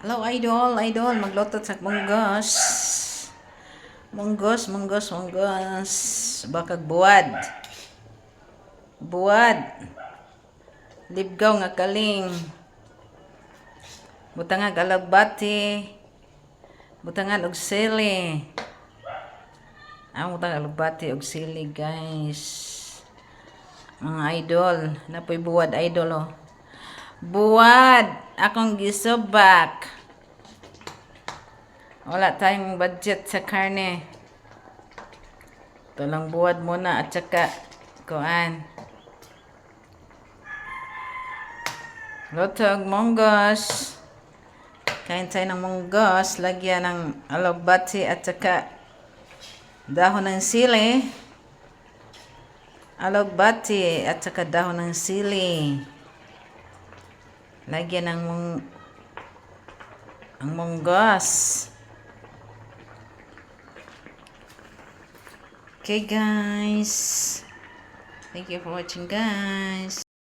Hello, idol, idol. Magluto sa munggos. Munggos. Bakag buwad. Buwad. Libgaw nga kaling. Butangan alagbati. Butangan og sili. Ang butangan alagbati og sili, guys. Mga idol. Napoy buwad, idol, oh. Buwad. Akong gisubak. Wala tayong budget sa karne. Ito lang buwad muna at saka kuan. Lutog munggos. Kain tayo ng munggos. Lagyan ng alagbati at saka dahon ng sili. Alagbati at saka dahon ng sili. Lagyan ng munggos. Okay, guys. Thank you for watching, guys.